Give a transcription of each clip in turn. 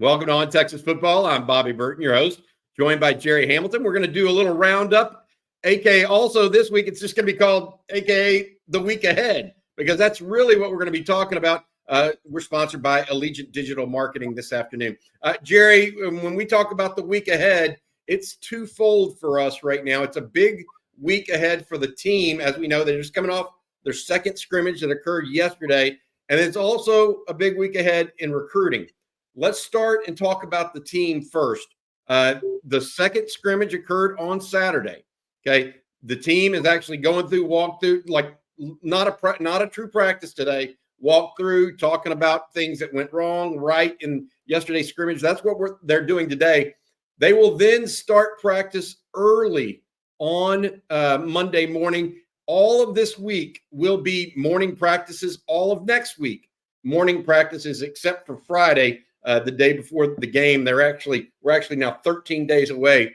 Welcome to On Texas Football. I'm Bobby Burton, your host, joined by Gerry Hamilton. We're going to do a little roundup, aka also this week it's just going to be called aka the week ahead, because that's really what we're going to be talking about. We're sponsored by Allegiant Digital Marketing this afternoon. Gerry, when we talk about the week ahead, it's twofold for us right now. It's a big week ahead for the team. As we know, they're just coming off their second scrimmage that occurred yesterday, and it's also a big week ahead in recruiting. Let's start and talk about the team first. The second scrimmage occurred on Saturday. Okay, the team is actually going through walkthrough, like not a true practice today. Walk through, talking about things that went wrong, right in yesterday's scrimmage. That's what they're doing today. They will then start practice early on Monday morning. All of this week will be morning practices. All of next week, morning practices, except for Friday. The day before the game, we're actually now 13 days away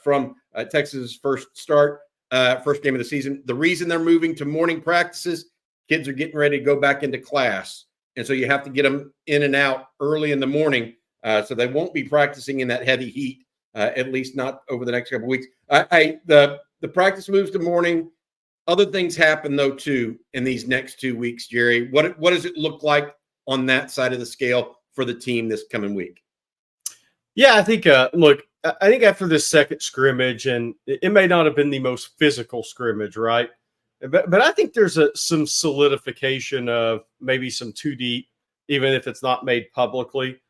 from Texas' first game of the season. The reason they're moving to morning practices, kids are getting ready to go back into class, and so you have to get them in and out early in the morning, so they won't be practicing in that heavy heat, at least not over the next couple of weeks. The practice moves to morning. Other things happen though too in these next 2 weeks, Gerry. What does it look like on that side of the scale for the team this coming week? Yeah, I think, I think after this second scrimmage, and it may not have been the most physical scrimmage, right? But I think there's some solidification of maybe some too deep, even if it's not made publicly.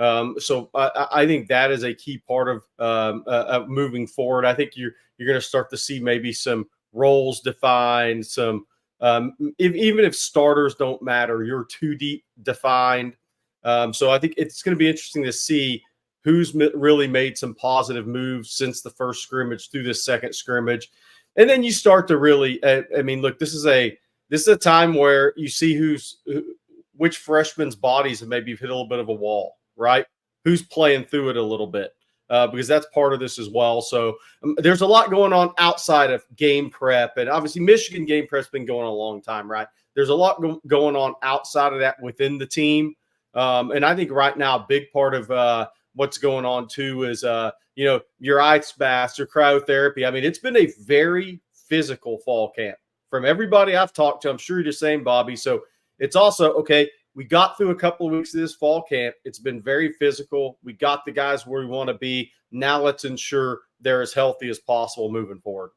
So I think that is a key part of moving forward. I think you're going to start to see maybe some roles defined, some even if starters don't matter, you're too deep defined. So I think it's going to be interesting to see who's really made some positive moves since the first scrimmage through this second scrimmage. And then you start to really, look, this is a time where you see which freshmen's bodies have maybe hit a little bit of a wall, right? Who's playing through it a little bit, because that's part of this as well. So there's a lot going on outside of game prep. And obviously Michigan game prep's been going on a long time, right? There's a lot going on outside of that within the team. And I think right now, a big part of what's going on too is, your ice baths, your cryotherapy. I mean, it's been a very physical fall camp from everybody I've talked to. I'm sure you're the same, Bobby. So it's also, okay, we got through a couple of weeks of this fall camp. It's been very physical. We got the guys where we want to be. Now let's ensure they're as healthy as possible moving forward.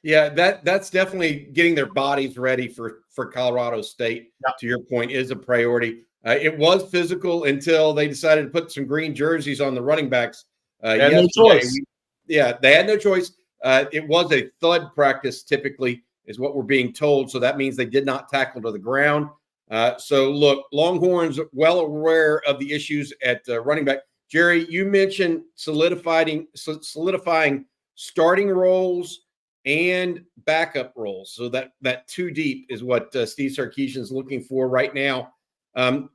Yeah, that's definitely getting their bodies ready for Colorado State, to your point, is a priority. It was physical until they decided to put some green jerseys on the running backs. They had no choice. They had no choice. It was a thud practice, typically, is what we're being told. So that means they did not tackle to the ground. So, look, Longhorns well aware of the issues at running back. Gerry, you mentioned solidifying starting roles and backup roles. So that too deep is what Steve Sarkisian is looking for right now.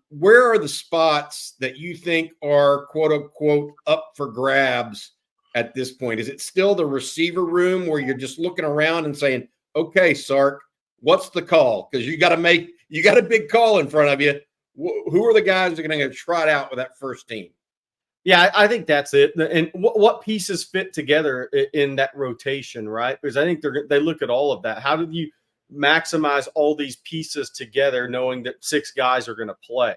Where are the spots that you think are, quote unquote, up for grabs at this point? Is it still the receiver room where you're just looking around and saying, okay, Sark, what's the call? Because you got a big call in front of you. Who are the guys that are going to trot out with that first team? Yeah, I think that's it. And what pieces fit together in that rotation, right? Because I think they look at all of that. How do you maximize all these pieces together, knowing that 6 guys are going to play?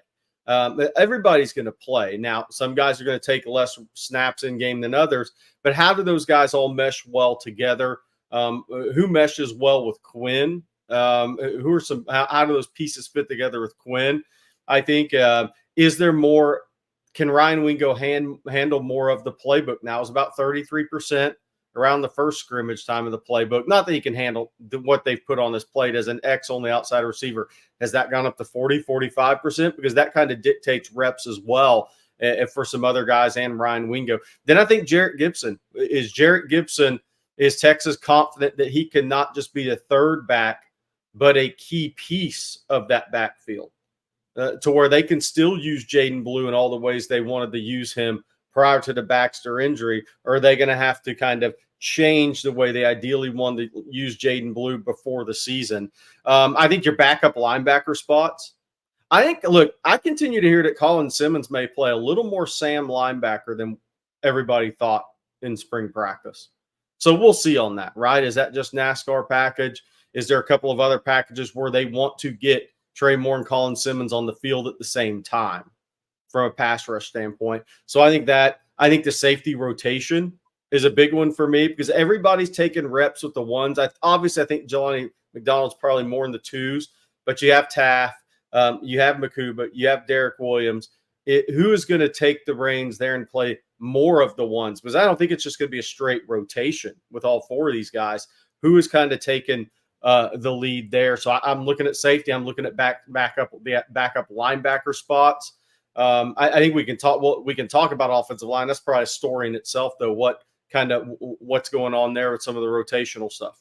Everybody's going to play. Now, some guys are going to take less snaps in game than others, but how do those guys all mesh well together? Who meshes well with Quinn? How do those pieces fit together with Quinn? I think, is there more? Can Ryan Wingo handle more of the playbook? Now it's about 33% around the first scrimmage time of the playbook. Not that he can handle what they've put on this plate as an X only outside receiver. Has that gone up to 40, 45%? Because that kind of dictates reps as well for some other guys and Ryan Wingo. Then I think Jarrett Gibson. Is Texas confident that he can not just be the third back, but a key piece of that backfield? To where they can still use Jaden Blue in all the ways they wanted to use him prior to the Baxter injury? Or are they going to have to kind of change the way they ideally wanted to use Jaden Blue before the season? I think your backup linebacker spots, I think, look, I continue to hear that Colin Simmons may play a little more Sam linebacker than everybody thought in spring practice. So we'll see on that, right? Is that just NASCAR package? Is there a couple of other packages where they want to get Trey Moore and Colin Simmons on the field at the same time from a pass rush standpoint? So I think the safety rotation is a big one for me because everybody's taking reps with the ones. Obviously, I think Jelani McDonald's probably more in the twos, but you have Taft, you have Makuba, you have Derek Williams. Who is going to take the reins there and play more of the ones? Because I don't think it's just going to be a straight rotation with all four of these guys. Who is kind of taking the lead there? So I'm looking at safety. I'm looking at backup linebacker spots. I think we can talk. Well, we can talk about offensive line. That's probably a story in itself, though. What's going on there with some of the rotational stuff?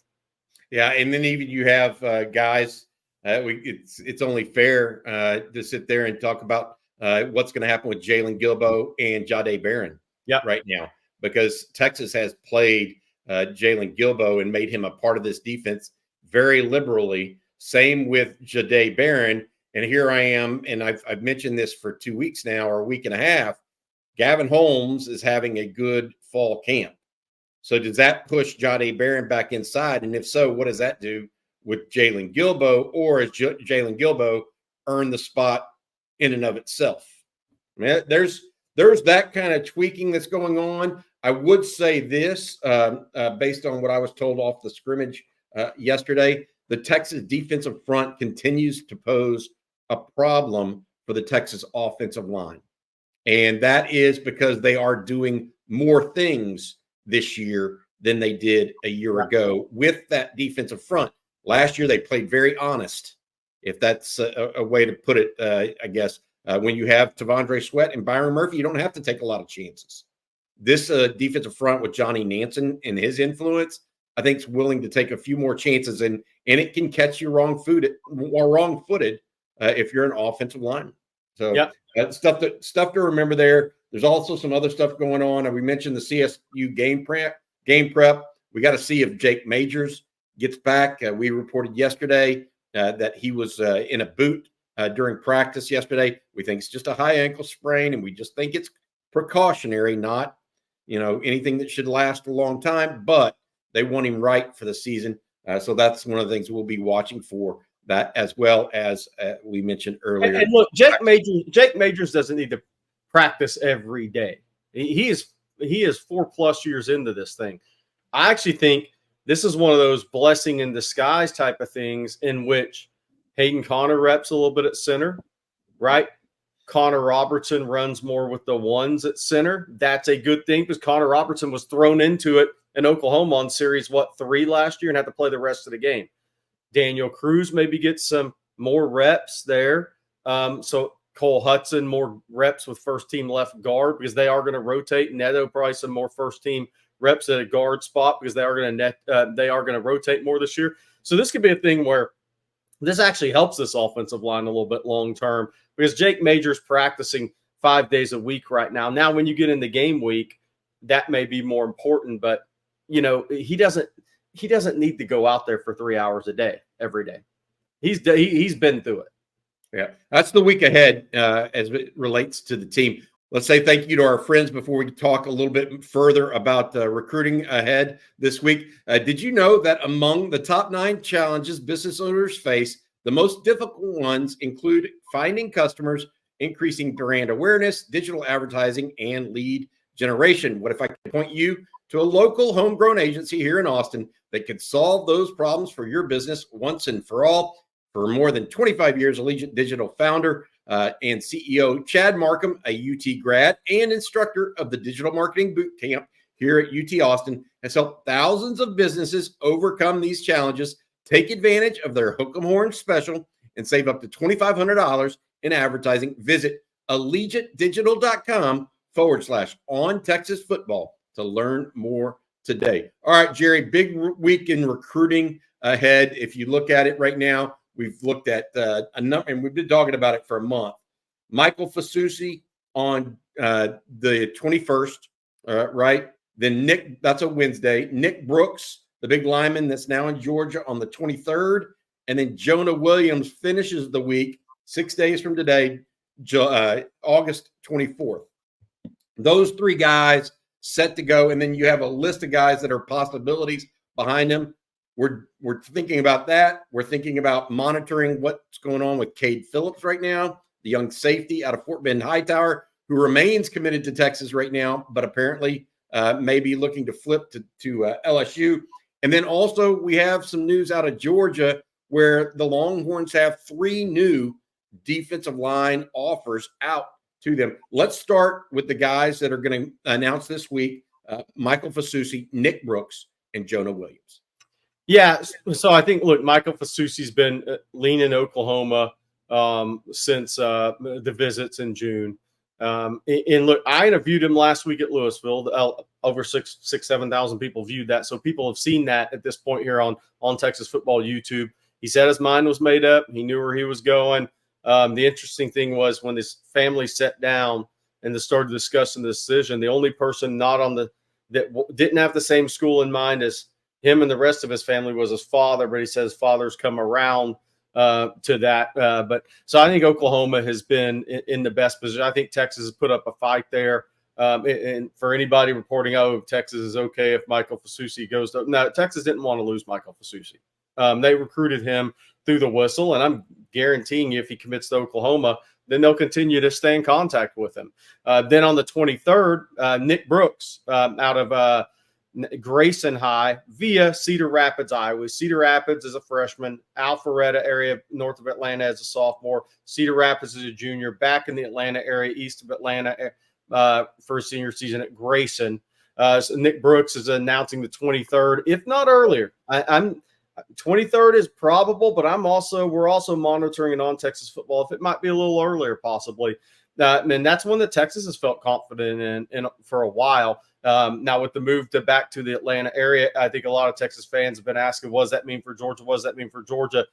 Yeah, and then even you have guys. It's only fair to sit there and talk about what's going to happen with Jalen Gilbo and Jahdae Barron right now, because Texas has played Jalen Gilbo and made him a part of this defense very liberally. Same with Jahdae Barron. And here I am, and I've mentioned this for 2 weeks now, or a week and a half. Gavin Holmes is having a good fall camp. So does that push Jahdae Barron back inside? And if so, what does that do with Jalen Gilbo? Or has Jalen Gilbo earned the spot in and of itself? I mean, there's that kind of tweaking that's going on. I would say this, based on what I was told off the scrimmage yesterday, the Texas defensive front continues to pose a problem for the Texas offensive line. And that is because they are doing more things this year than they did a year ago with that defensive front. Last year, they played very honest, if that's a way to put it, I guess. When you have Tavondre Sweat and Byron Murphy, you don't have to take a lot of chances. This defensive front with Johnny Nansen and his influence, I think, is willing to take a few more chances, and it can catch you wrong-footed if you're an offensive lineman. So that's stuff to remember there. There's also some other stuff going on. And we mentioned the CSU game prep. We got to see if Jake Majors gets back. We reported yesterday that he was in a boot during practice yesterday. We think it's just a high ankle sprain, and we just think it's precautionary, not anything that should last a long time. But they want him right for the season, so that's one of the things we'll be watching for. That, as well as we mentioned earlier. And look, Jake Majors doesn't need to practice every day. He is 4+ years into this thing. I actually think this is one of those blessing in disguise type of things in which Hayden Connor reps a little bit at center, right? Connor Robertson runs more with the ones at center. That's a good thing because Connor Robertson was thrown into it in Oklahoma on series 3 last year and had to play the rest of the game. Daniel Cruz maybe gets some more reps there. So Cole Hudson more reps with first-team left guard because they are going to rotate. Neto probably some more first-team reps at a guard spot because they are going to rotate more this year. So this could be a thing where this actually helps this offensive line a little bit long-term because Jake Majors practicing 5 days a week right now. Now, when you get in the game week, that may be more important, but he doesn't need to go out there for 3 hours a day every day. He's been through it. Yeah, that's the week ahead as it relates to the team. Let's say thank you to our friends before we talk a little bit further about recruiting ahead this week. Did you know that among the top 9 challenges business owners face, the most difficult ones include finding customers, increasing brand awareness, digital advertising, and lead generation? What if I could point you to a local homegrown agency here in Austin that could solve those problems for your business once and for all? For more than 25 years, Allegiant Digital founder and CEO Chad Markham, a UT grad and instructor of the Digital Marketing Boot Camp here at UT Austin, has helped thousands of businesses overcome these challenges, take advantage of their Hook 'em Horn special, and save up to $2,500 in advertising. Visit AllegiantDigital.com/ontexasfootball to learn more today. All right, Jerry, big week in recruiting ahead. If you look at it right now, we've looked at a number, and we've been talking about it for a month. Michael Fasusi on the 21st, right? Then Nick, that's a Wednesday. Nick Brooks, the big lineman that's now in Georgia, on the 23rd. And then Jonah Williams finishes the week 6 days from today, August 24th. Those 3 guys set to go, and then you have a list of guys that are possibilities behind them. We're thinking about that. We're thinking about monitoring what's going on with Cade Phillips right now, the young safety out of Fort Bend Hightower, who remains committed to Texas right now, but apparently may be looking to flip to LSU. And then also we have some news out of Georgia where the Longhorns have 3 new defensive line offers out to them. Let's start with the guys that are going to announce this week, Michael Fasusi, Nick Brooks, and Jonah Williams. Yeah, so I think, look, Michael Fasusi's been leaning Oklahoma since the visits in June. And look, I interviewed him last week at Louisville. Over 7,000 people viewed that. So people have seen that at this point here on Texas Football YouTube. He said his mind was made up. He knew where he was going. The interesting thing was when his family sat down and they started discussing the decision, the only person not on that didn't have the same school in mind as him and the rest of his family was his father, but he says father's come around to that. But so I think Oklahoma has been in the best position. I think Texas has put up a fight there. And for anybody reporting, oh, Texas is okay if Michael Fasusi goes to – no, Texas didn't want to lose Michael Fasusi. They recruited him through the whistle, and I'm guaranteeing you if he commits to Oklahoma, then they'll continue to stay in contact with him. Then on the 23rd, Nick Brooks out of Grayson High via Cedar Rapids, Iowa. Cedar Rapids is a freshman, Alpharetta area north of Atlanta as a sophomore, Cedar Rapids is a junior, back in the Atlanta area, east of Atlanta for his senior season at Grayson. So Nick Brooks is announcing the 23rd, if not earlier. I'm 23rd is probable, but we're also monitoring it on Texas Football if it might be a little earlier possibly. And that's one that Texas has felt confident in for a while. Now with the move back to the Atlanta area, I think a lot of Texas fans have been asking, what does that mean for Georgia? What does that mean for Georgia?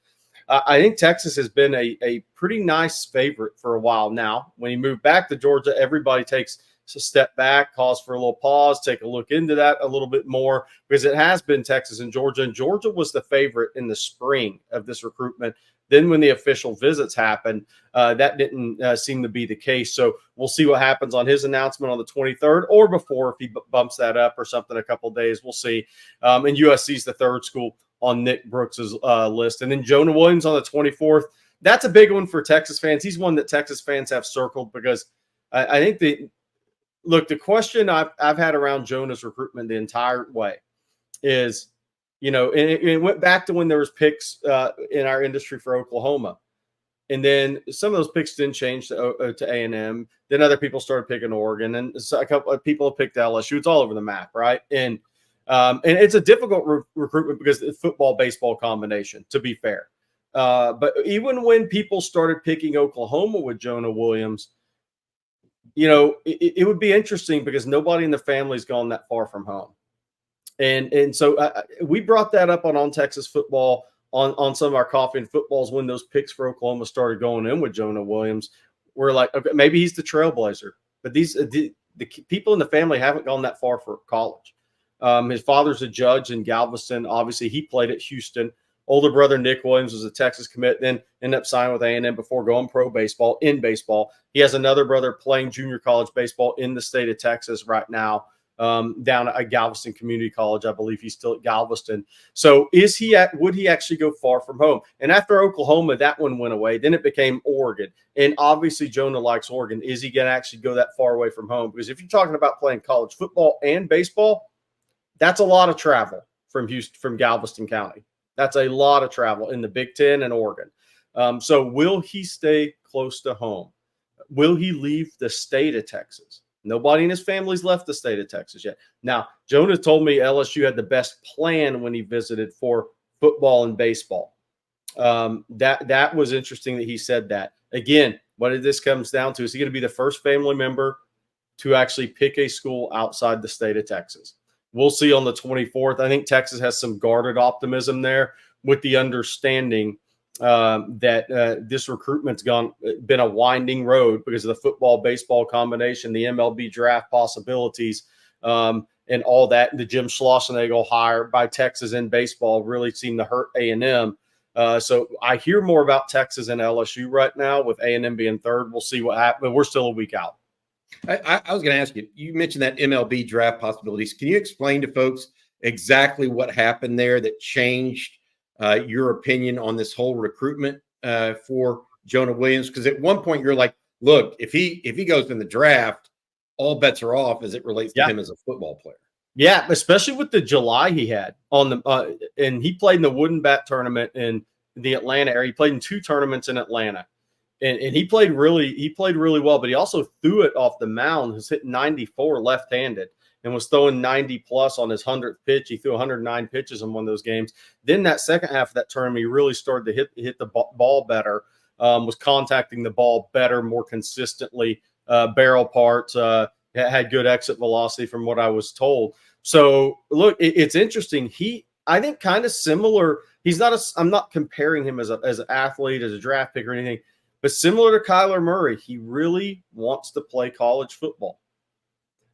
I think Texas has been a pretty nice favorite for a while now. When he moved back to Georgia, everybody takes a step back, calls for a little pause, take a look into that a little bit more, because it has been Texas and Georgia was the favorite in the spring of this recruitment. Then when the official visits happened, that didn't seem to be the case. So we'll see what happens on his announcement on the 23rd or before, if he bumps that up or something a couple of days. We'll see. And USC is the 3rd school on Nick Brooks's list. And then Jonah Williams on the 24th. That's a big one for Texas fans. He's one that Texas fans have circled because I think the question I've had around Jonah's recruitment the entire way is, and it went back to when there was picks in our industry for Oklahoma. And then some of those picks didn't change to A&M. Then other people started picking Oregon. And a couple of people have picked LSU. It's all over the map, right? And it's a difficult recruitment because it's football-baseball combination, to be fair. But even when people started picking Oklahoma with Jonah Williams, it would be interesting because nobody in the family's gone that far from home. And so we brought that up on Texas Football on some of our coffee and footballs when those picks for Oklahoma started going in with Jonah Williams. We're like, okay, maybe he's the trailblazer, but the people in the family haven't gone that far for college. His father's a judge in Galveston. Obviously, he played at Houston. Older brother Nick Williams was a Texas commit, then ended up signing with A&M before going pro baseball. He has another brother playing junior college baseball in the state of Texas right now, down at Galveston Community College. I believe he's still at Galveston. So would he actually go far from home? And after Oklahoma, that one went away. Then it became Oregon. And obviously Jonah likes Oregon. Is he going to actually go that far away from home? Because if you're talking about playing college football and baseball, that's a lot of travel from Galveston County. That's a lot of travel in the Big Ten and Oregon. So will he stay close to home? Will he leave the state of Texas? Nobody in his family's left the state of Texas yet. Now, Jonah told me LSU had the best plan when he visited for football and baseball. That was interesting that he said that. Again, what this comes down to is he going to be the first family member to actually pick a school outside the state of Texas. We'll see on the 24th. I think Texas has some guarded optimism there with the understanding that this recruitment's been a winding road because of the football-baseball combination, the MLB draft possibilities, and all that. The Jim Schlossnagle hire by Texas in baseball really seemed to hurt A&M. So I hear more about Texas and LSU right now, with A&M being third. We'll see what happens, but we're still a week out. I was going to ask you, you mentioned that MLB draft possibilities. Can you explain to folks exactly what happened there that changed your opinion on this whole recruitment for Jonah Williams? Because at one point you're like, look, if he goes in the draft, all bets are off as it relates to him as a football player. Yeah, especially with the July he had on the and he played in the Wooden Bat tournament in the Atlanta area. He played in 2 tournaments in Atlanta. And he played really well, but he also threw it off the mound. He's hit 94 left-handed and was throwing 90 plus on his 100th pitch. He threw 109 pitches in one of those games. Then that second half of that tournament, he really started to hit the ball better, was contacting the ball better, more consistently, barrel parts, had good exit velocity from what I was told. So look, it's interesting. I think kind of similar. I'm not comparing him as an athlete, as a draft pick or anything, but similar to Kyler Murray, he really wants to play college football.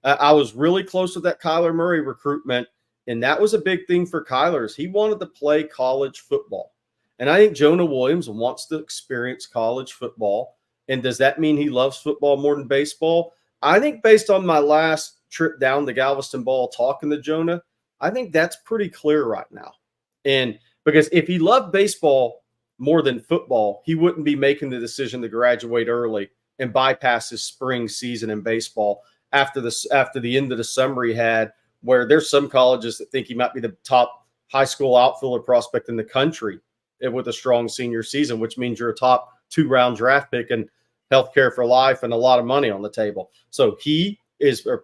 I was really close with that Kyler Murray recruitment, and that was a big thing for Kyler, is he wanted to play college football. And I think Jonah Williams wants to experience college football. And does that mean he loves football more than baseball? I think based on my last trip down the Galveston Ball talking to Jonah, I think that's pretty clear right now. And because if he loved baseball more than football, he wouldn't be making the decision to graduate early and bypass his spring season in baseball after the end of the summer he had, where there's some colleges that think he might be the top high school outfielder prospect in the country with a strong senior season, which means you're a top 2-round draft pick and healthcare for life and a lot of money on the table. So he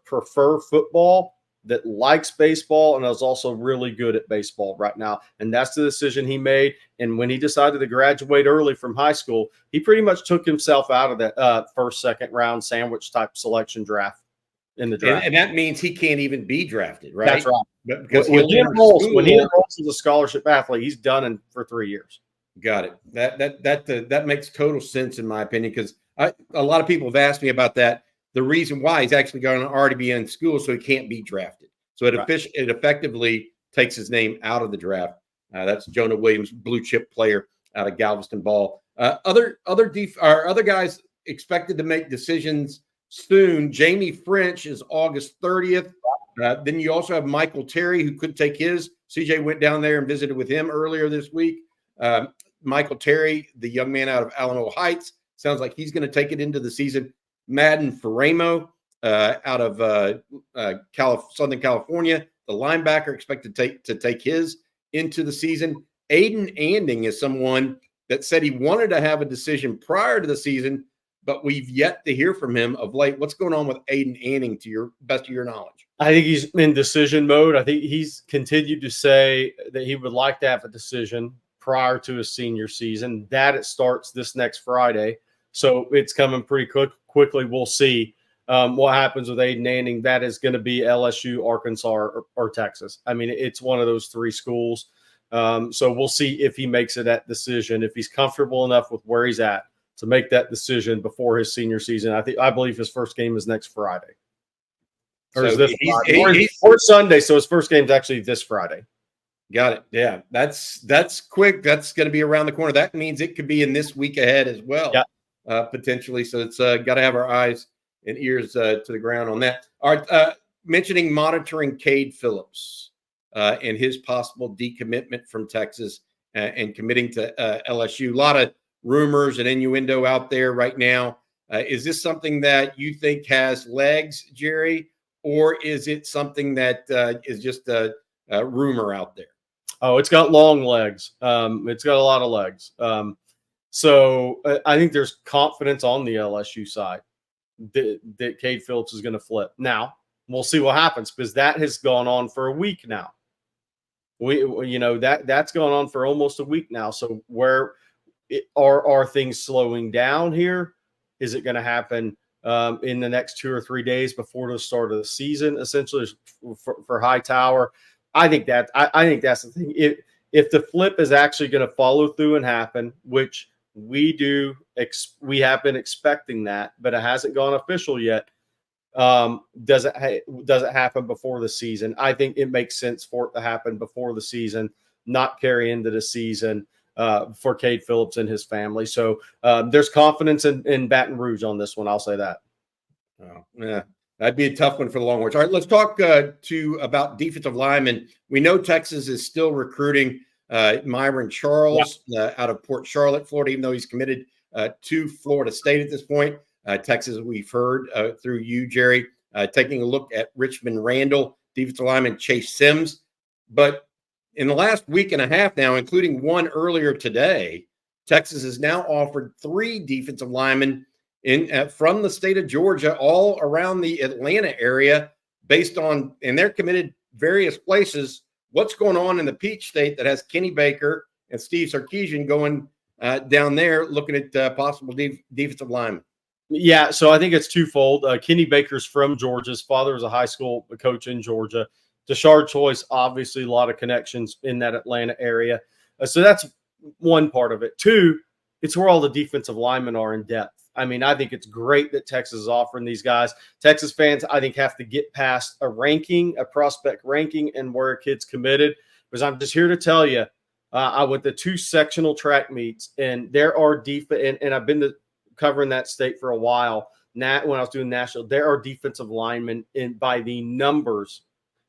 prefer football, that likes baseball, and is also really good at baseball right now. And that's the decision he made. And when he decided to graduate early from high school, he pretty much took himself out of that first, second round sandwich type selection draft in the draft. And that means he can't even be drafted, right? That's right. Because when he enrolls as a scholarship athlete, he's done for 3 years. Got it. That makes total sense in my opinion, because a lot of people have asked me about that. The reason why he's actually going to already be in school, so he can't be drafted. So it effectively takes his name out of the draft. That's Jonah Williams, blue chip player out of Galveston Ball. Other guys expected to make decisions soon. Jamie French is August 30th. Then you also have Michael Terry, who could take his. CJ went down there and visited with him earlier this week. Michael Terry, the young man out of Alamo Heights, sounds like he's going to take it into the season. Madden Faramo out of Southern California, the linebacker, expected to take his into the season. Aiden Anding is someone that said he wanted to have a decision prior to the season, but we've yet to hear from him of late. What's going on with Aiden Anding, to your best of your knowledge? I think he's in decision mode. I think he's continued to say that he would like to have a decision prior to his senior season, that it starts this next Friday. So it's coming pretty quickly. We'll see what happens with Aiden Anding. That is going to be LSU, Arkansas, or Texas. I mean, it's one of those 3 schools. So we'll see if he makes it that decision, if he's comfortable enough with where he's at to make that decision before his senior season. I believe his first game is next Friday. Or is this Friday? Or Sunday. So his first game is actually this Friday. Got it. Yeah, that's quick. That's going to be around the corner. That means it could be in this week ahead as well. Yeah. Potentially. So it's got to have our eyes and ears to the ground on that. All right. Monitoring Cade Phillips and his possible decommitment from Texas and committing to LSU. A lot of rumors and innuendo out there right now. Is this something that you think has legs, Jerry, or is it something that is just a rumor out there? Oh, it's got long legs. It's got a lot of legs. So I think there's confidence on the LSU side that Cade Phillips is going to flip. Now, we'll see what happens, because that has gone on for a week now. That's gone on for almost a week now. So where are things slowing down here? Is it going to happen in the next 2 or 3 days before the start of the season, essentially, for Hightower? I think that's the thing. If the flip is actually going to follow through and happen, which we have been expecting that, but it hasn't gone official yet. Does it happen before the season? I think it makes sense for it to happen before the season, not carry into the season. for Cade Phillips and his family. So there's confidence in Baton Rouge on this one. I'll say that. Oh, yeah, that'd be a tough one for the Longhorns. All right, let's talk about defensive linemen. We know Texas is still recruiting Myron Charles out of Port Charlotte, Florida, even though he's committed to Florida State at this point. Texas, we've heard through you, Jerry, taking a look at Richmond Randall, defensive lineman Chase Sims. But in the last week and a half now, including one earlier today, Texas has now offered 3 defensive linemen from the state of Georgia, all around the Atlanta area, and they're committed various places. What's going on in the Peach State that has Kenny Baker and Steve Sarkisian going down there looking at possible defensive linemen? Yeah, so I think it's twofold. Kenny Baker's from Georgia. His father was a high school coach in Georgia. Tashard Choice, obviously, a lot of connections in that Atlanta area. So that's one part of it. 2, it's where all the defensive linemen are in depth. I mean, I think it's great that Texas is offering these guys. Texas fans, I think, have to get past a prospect ranking, and where a kid's committed. Because I'm just here to tell you, I went to 2 sectional track meets, and there are and I've been covering that state for a while. When I was doing national, there are defensive linemen by the numbers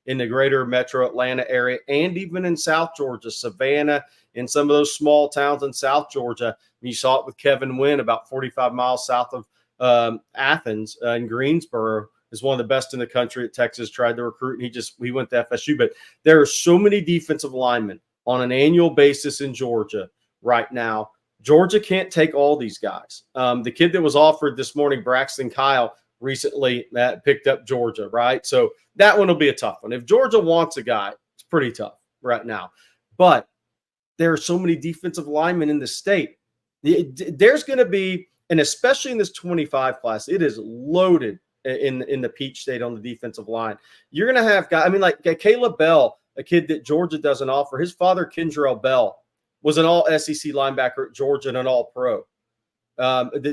in the greater metro Atlanta area, and even in South Georgia, Savannah, in some of those small towns in South Georgia. You saw it with Kevin Wynn about 45 miles south of Athens in Greensboro. Is one of the best in the country at Texas, tried to recruit, and he went to FSU. But there are so many defensive linemen on an annual basis in Georgia right now. Georgia can't take all these guys. The kid that was offered this morning, Braxton Kyle, recently picked up Georgia, right? So that one will be a tough one. If Georgia wants a guy, it's pretty tough right now. But there are so many defensive linemen in the state. There's going to be, and especially in this 25 class, it is loaded in the Peach State on the defensive line. You're going to have guys, I mean, like Caleb Bell, a kid that Georgia doesn't offer. His father, Kendrell Bell, was an all-SEC linebacker at Georgia and an all-pro.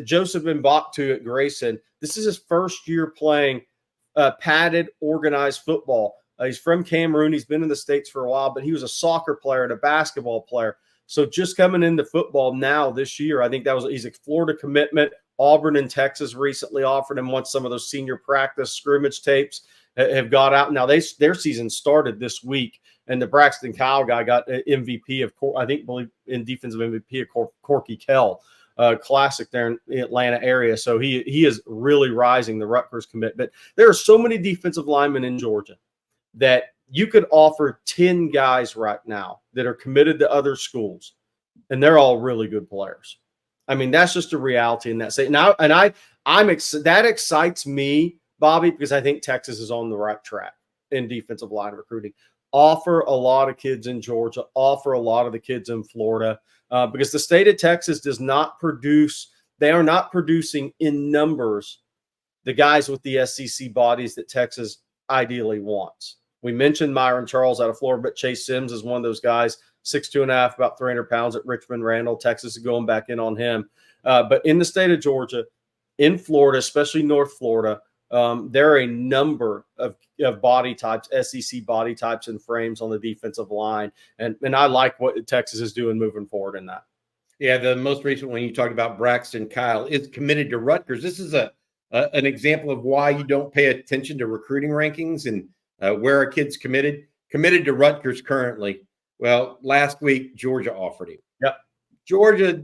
Joseph Mbaktu at Grayson, this is his first year playing padded, organized football. He's from Cameroon. He's been in the States for a while, but he was a soccer player and a basketball player. So just coming into football now this year, I think he's a Florida commitment. Auburn and Texas recently offered him once some of those senior practice scrimmage tapes have got out. Now their season started this week, and the Braxton Kyle guy got MVP of, believe in defensive MVP of Corky Kell. Classic there in the Atlanta area. So he is really rising, the Rutgers commitment. There are so many defensive linemen in Georgia that you could offer 10 guys right now that are committed to other schools, and they're all really good players. I mean, that's just a reality in that state. Now, and that excites me, Bobby, because I think Texas is on the right track in defensive line recruiting. Offer a lot of kids in Georgia, offer a lot of the kids in Florida, because the state of Texas does not produce, they are not producing in numbers the guys with the SEC bodies that Texas ideally wants. We mentioned Myron Charles out of Florida, but Chase Sims is one of those guys, 6'2.5", about 300 pounds at Richmond Randall. Texas is going back in on him. But in the state of Georgia, in Florida, especially North Florida, there are a number of body types, SEC body types and frames on the defensive line. And I like what Texas is doing moving forward in that. Yeah, the most recent one you talked about, Braxton Kyle, is committed to Rutgers. This is an example of why you don't pay attention to recruiting rankings and where a kid's committed to Rutgers currently. Well, last week, Georgia offered him. Yep. Georgia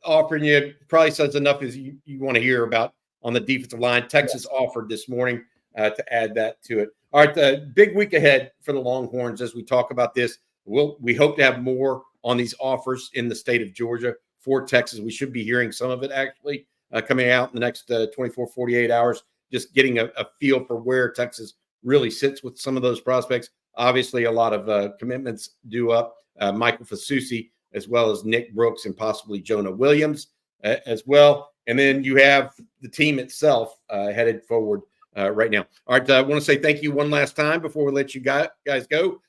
offering you probably says enough as you want to hear about on the defensive line. Texas offered this morning to add that to it. All right, big week ahead for the Longhorns as we talk about this. We hope to have more on these offers in the state of Georgia for Texas. We should be hearing some of it actually coming out in the next 24, 48 hours, just getting a feel for where Texas really sits with some of those prospects. Obviously, a lot of commitments due up. Michael Fasusi, as well as Nick Brooks and possibly Jonah Williams as well. And then you have the team itself headed forward right now. All right, I want to say thank you one last time before we let you guys go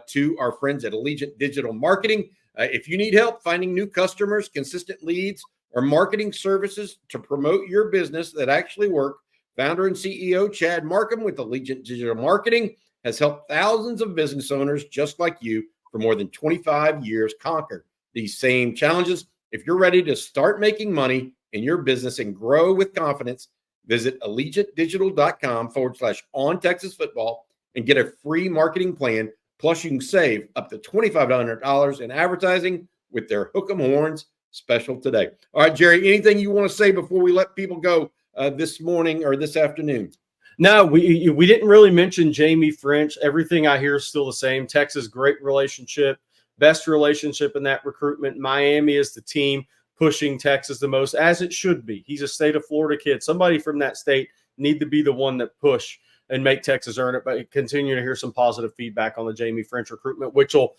to our friends at Allegiant Digital Marketing. If you need help finding new customers, consistent leads, or marketing services to promote your business that actually work, founder and CEO Chad Markham with Allegiant Digital Marketing has helped thousands of business owners just like you for more than 25 years conquer these same challenges. If you're ready to start making money in your business and grow with confidence, visit allegiantdigital.com/ontexasfootball and get a free marketing plan. Plus, you can save up to $2,500 in advertising with their Hook 'em Horns special today. All right, Jerry, anything you want to say before we let people go this morning or this afternoon? No, we didn't really mention Jamie French. Everything I hear is still the same. Texas, great relationship, best relationship in that recruitment. Miami is the team pushing Texas the most, as it should be. He's a state of Florida kid. Somebody from that state need to be the one that push and make Texas earn it. But continue to hear some positive feedback on the Jamie French recruitment, which will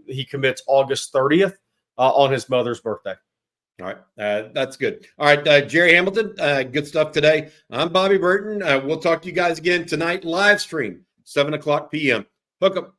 he commits August 30th on his mother's birthday. All right. That's good. All right. Gerry Hamilton, good stuff today. I'm Bobby Burton. We'll talk to you guys again tonight, live stream, 7:00 p.m. Hook 'em.